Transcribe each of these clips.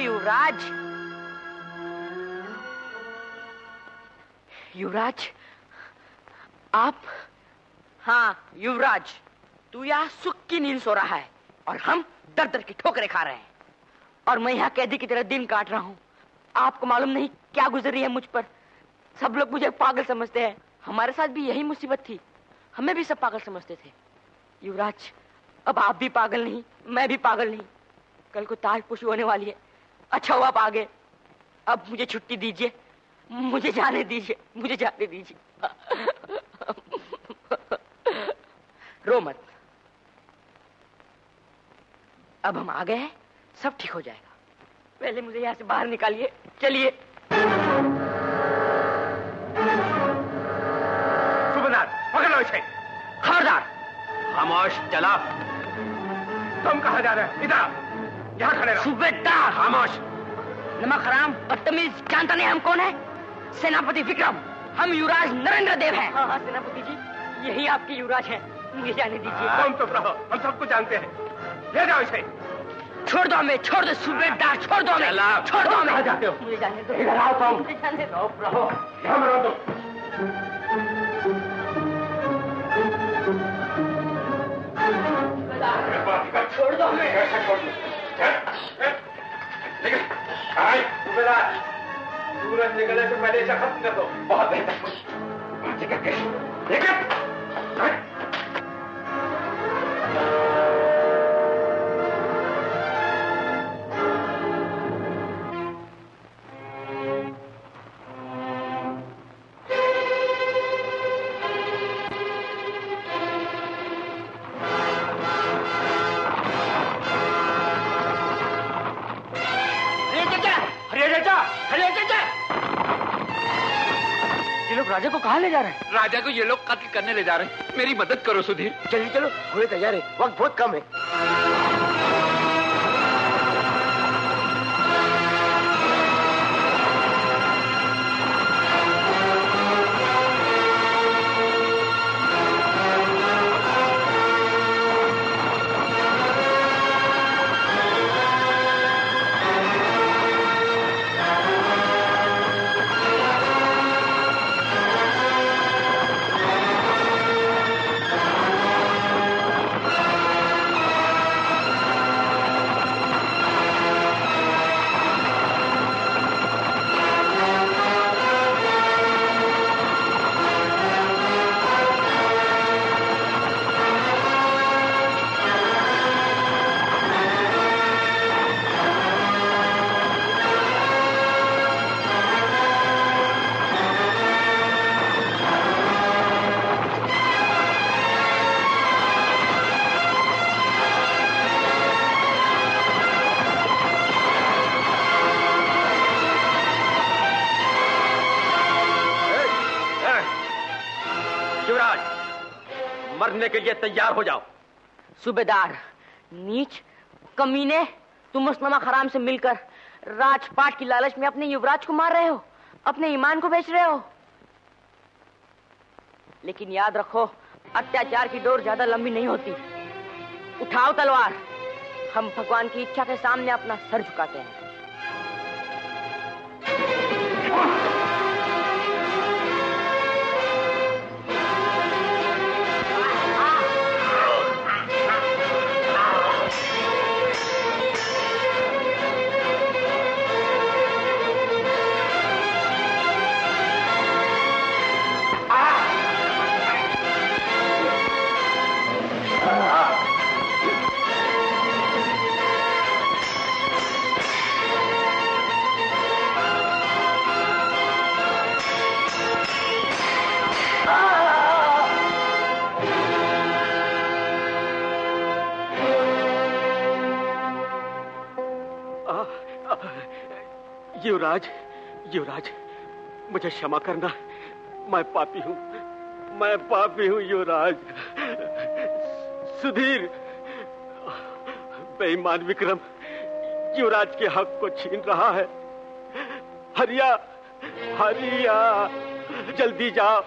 युवराज। युवराज, आप? हाँ युवराज, तू यहाँ सुख की नींद सो रहा है और हम दर दर की ठोकरें खा रहे हैं, और मैं यहाँ कैदी की तरह दिन काट रहा हूँ। आपको मालूम नहीं क्या गुजरी है मुझ पर। सब लोग मुझे पागल समझते हैं। हमारे साथ भी यही मुसीबत थी, हमें भी सब पागल समझते थे। युवराज, अब आप भी पागल नहीं, मैं भी पागल नहीं। कल को ताजपोशी होने वाली है। अच्छा हुआ आप आ गए। अब मुझे छुट्टी दीजिए, मुझे जाने दीजिए, मुझे जाने दीजिए। रो मत, अब हम आ गए हैं, सब ठीक हो जाएगा। पहले मुझे यहाँ से बाहर निकालिए, चलिए। सूबेदार, पकड़ लो इसे। खबरदार। खामोश, चला। तुम कहाँ जा रहे हो? इधर, यहाँ खड़े रहो। सूबेदार। खामोश। नमक हराम, बदतमीज, जानता नहीं हम कौन है? सेनापति विक्रम, हम युवराज नरेंद्र देव हैं। हाँ सेनापति जी, यही आपके युवराज हैं, मुझे जाने दीजिए। तुम चुप रहो, हम सबको जानते हैं। ले जाओ इसे। छोड़ दो हमें, छोड़ दो सूबेदार, छोड़ दो हमें, छोड़ दो हमें। कहाँ जाते हो? मुझे जाने दो। इधर आओ तुम। मुझे जाने दो। चुप रहो, यहाँ मरो तुम। छोड़ दो हमें। कैसे छोड़ दो? लेकिन, आए, सूबेदार, सूरज निकलने से पहले इसे खत्म कर दो। बहुत बेहतर। लेकिन, राजा को कहाँ ले जा रहे हैं? राजा को ये लोग कत्ल करने ले जा रहे हैं। मेरी मदद करो सुधीर। जल्दी चलो, घोड़े तैयार है, वक्त बहुत कम है। मरने के लिए तैयार हो जाओ। सूबेदार, नीच, कमीने, तुम उस नमक हराम से मिलकर राजपाट की लालच में अपने युवराज को मार रहे हो, अपने ईमान को बेच रहे हो। लेकिन याद रखो, अत्याचार की डोर ज्यादा लंबी नहीं होती। उठाओ तलवार, हम भगवान की इच्छा के सामने अपना सर झुकाते हैं। युवराज, युवराज, मुझे क्षमा करना, मैं पापी हूँ, मैं पापी हूँ युवराज। सुधीर, बेईमान विक्रम युवराज के हक को छीन रहा है। हरिया, हरिया, जल्दी जाओ।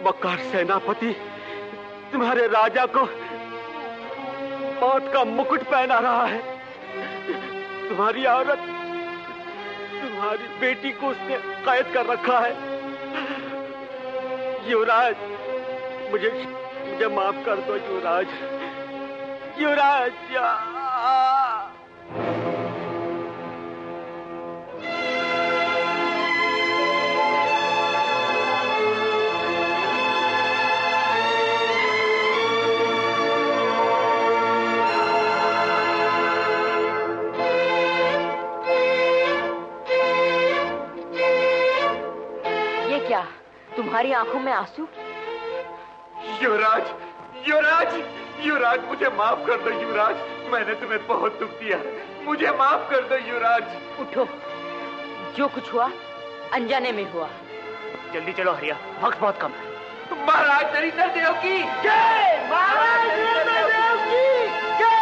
मक्कार सेनापति तुम्हारे राजा को मौत का मुकुट पहना रहा है। तुम्हारी औरत, तुम्हारी बेटी को उसने कैद कर रखा है। युवराज, मुझे माफ कर दो युवराज। युवराज, तुम्हारी आंखों में आंसू? युवराज, युवराज, युवराज, मुझे माफ कर दो युवराज, मैंने तुम्हें बहुत दुख दिया, मुझे माफ कर दो युवराज। उठो, जो कुछ हुआ अनजाने में हुआ। जल्दी चलो हरिया, वक्त बहुत कम है। महाराज नरेंद्र देव की जय। महाराज नरेंद्र देव की जय।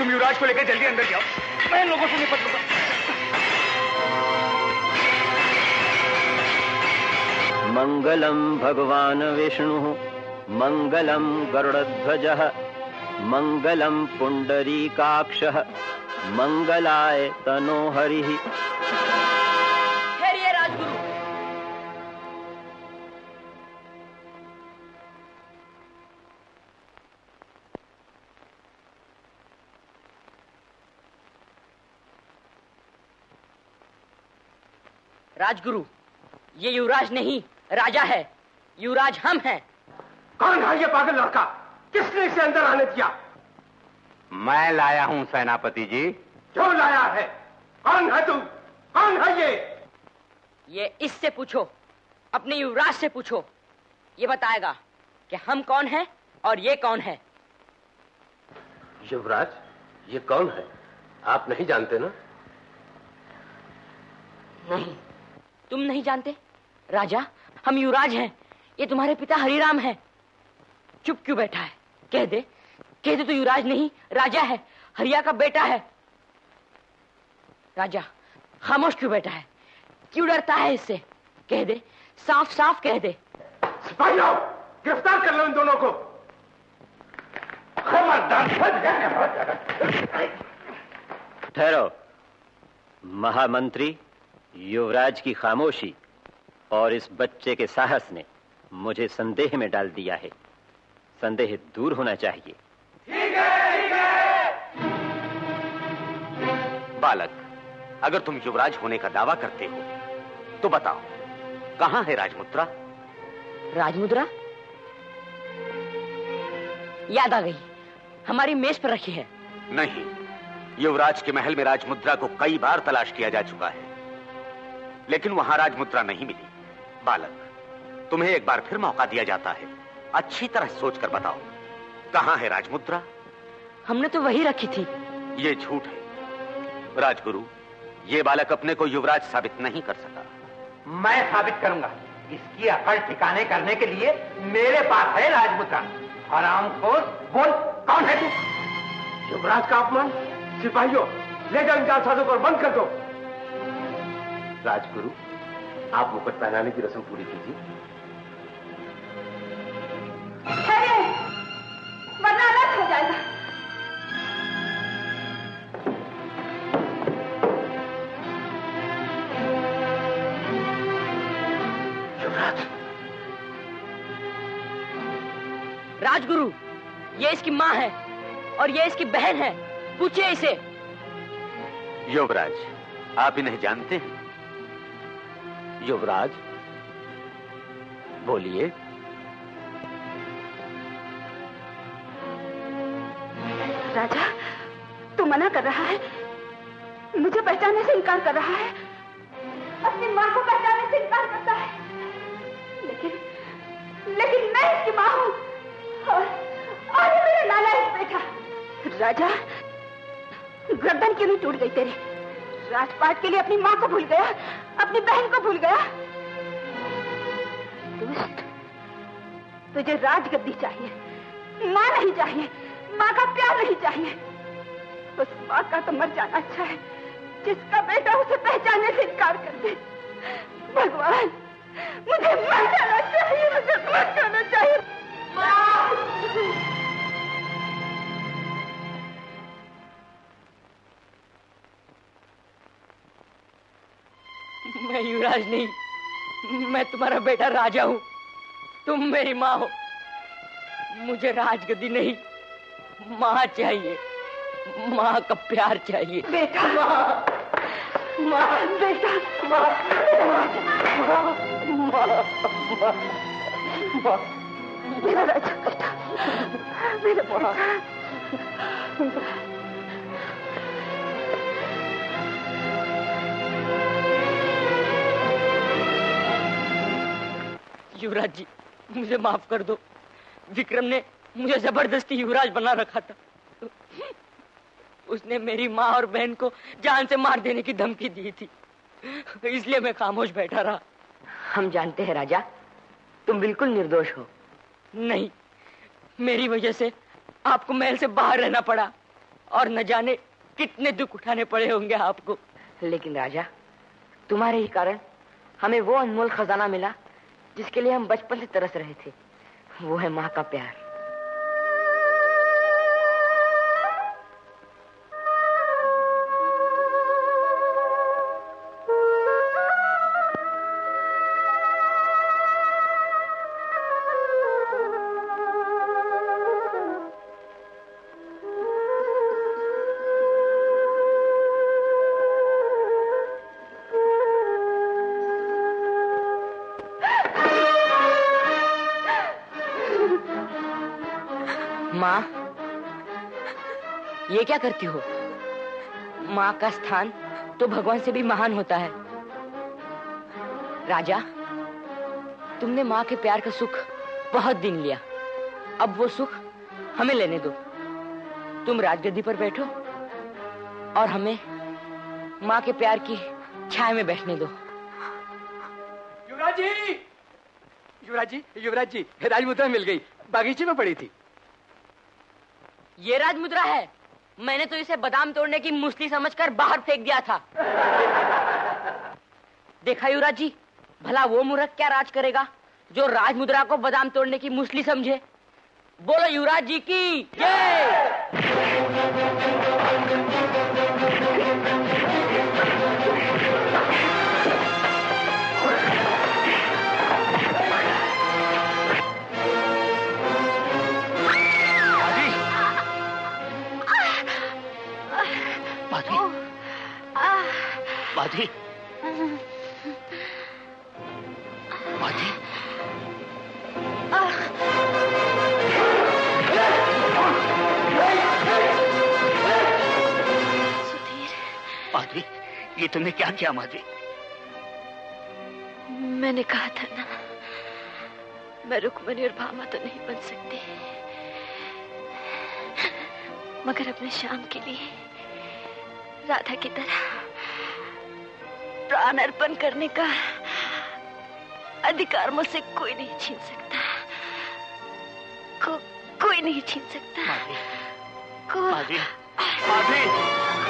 युवराज को लेकर जल्दी अंदर जाओ, मैं लोगों से निपट लूंगा। मंगलम भगवान विष्णु, मंगलम गरुड़ध्वजः, मंगलम पुंडरीकाक्षः, मंगलाय तनो हरिः। ठहरिए राजगुरु। राजगुरु, ये युवराज नहीं राजा है। युवराज हम हैं। कौन है ये पागल लड़का? किसने इसे अंदर आने दिया? मैं लाया हूं सेनापति जी। क्यों लाया है? कौन है तू? कौन है ये इससे पूछो, अपने युवराज से पूछो। ये बताएगा कि हम कौन हैं और ये कौन है। युवराज, ये कौन है? आप नहीं जानते ना? नहीं, तुम नहीं जानते? राजा, हम युवराज हैं। ये तुम्हारे पिता हरिराम हैं। चुप क्यों बैठा है? कह दे तो युवराज नहीं राजा है, हरिया का बेटा है। राजा, खामोश क्यों बैठा है? क्यों डरता है इससे? कह दे, साफ साफ कह दे। सिपाहियों, गिरफ्तार कर लो इन दोनों को। ठहरो। महामंत्री, युवराज की खामोशी और इस बच्चे के साहस ने मुझे संदेह में डाल दिया है। संदेह दूर होना चाहिए। ठीक है। बालक, अगर तुम युवराज होने का दावा करते हो तो बताओ, कहां है राजमुद्रा? राजमुद्रा? याद आ गई, हमारी मेज पर रखी है। नहीं, युवराज के महल में राजमुद्रा को कई बार तलाश किया जा चुका है, लेकिन वहां राजमुद्रा नहीं मिली। बालक, तुम्हें एक बार फिर मौका दिया जाता है। अच्छी तरह सोचकर बताओ, कहां है राजमुद्रा? हमने तो वही रखी थी। ये झूठ है। राजगुरु, ये बालक अपने को युवराज साबित नहीं कर सका। मैं साबित करूंगा। इसकी अकल ठिकाने करने के लिए मेरे पास है राजमुद्रा। हरामखोर, बोल, कौन है तू? युवराज का अपमान। सिपाहियों, ले जाओ इन जालसाजों को और बंद कर दो। राजगुरु, आप मुकुट पहनाने की रस्म पूरी कीजिए। वरना अलग हो जाएगा। युवराज। राजगुरु, ये इसकी माँ है। और ये इसकी बहन है। पूछिए इसे। युवराज, आप इन्हें जानते हैं? युवराज, बोलिए। राजा, तू मना कर रहा है, मुझे पहचानने से इनकार कर रहा है, अपनी माँ को पहचानने से इनकार करता है। लेकिन मैं इसकी माँ हूँ और ये मेरा नालायक बेटा। राजा, गर्दन क्यों नहीं टूट गई तेरी? राजपाट के लिए अपनी माँ को भूल गया, अपनी बहन को भूल गया। दुष्ट, तुझे राजगद्दी चाहिए, माँ नहीं चाहिए, माँ का प्यार नहीं चाहिए। उस माँ का तो मर जाना अच्छा है जिसका बेटा उसे पहचानने से इनकार कर दे। भगवान, मुझे मर जाना चाहिए, मुझे मर जाना चाहिए। मैं युवराज नहीं, मैं तुम्हारा बेटा राजा हूँ। तुम मेरी माँ हो। मुझे राजगद्दी नहीं, माँ चाहिए, माँ का प्यार चाहिए। बेटा, माँ, माँ, बेटा, माँ, माँ, माँ, माँ, मेरा राजा बेटा, मेरा बेटा। युवराज जी, मुझे माफ कर दो। विक्रम ने मुझे जबरदस्ती युवराज बना रखा था। उसने मेरी माँ और बहन को जान से मार देने की धमकी दी थी, इसलिए मैं खामोश बैठा रहा। हम जानते हैं राजा, तुम बिल्कुल निर्दोष हो। नहीं, मेरी वजह से आपको महल से बाहर रहना पड़ा और न जाने कितने दुख उठाने पड़े होंगे आपको। लेकिन राजा, तुम्हारे ही कारण हमें वो अनमोल खजाना मिला जिसके लिए हम बचपन से तरस रहे थे। वो है माँ का प्यार। माँ, ये क्या करती हो? माँ का स्थान तो भगवान से भी महान होता है। राजा, तुमने माँ के प्यार का सुख बहुत दिन लिया, अब वो सुख हमें लेने दो। तुम राजगद्दी पर बैठो और हमें माँ के प्यार की छाया में बैठने दो। युवराज जी, युवराज जी, युवराज जी, राजमुद्रा मिल गई, बागीचे में पड़ी थी। ये राजमुद्रा है? मैंने तो इसे बादाम तोड़ने की मूसली समझकर बाहर फेंक दिया था। देखा युवराज जी, भला वो मूर्ख क्या राज करेगा जो राजमुद्रा को बादाम तोड़ने की मूसली समझे। बोलो युवराज जी की जय। माधवी, माधवी, माधवी, ये तुमने क्या किया माधवी? मैंने कहा था ना, मैं रुक्मणी और भामा तो नहीं बन सकती, मगर अपने श्याम के लिए राधा की तरह प्राण अर्पण करने का अधिकार मुझसे कोई नहीं छीन सकता। कोई नहीं छीन सकता। माधवी, माधवी, माधवी।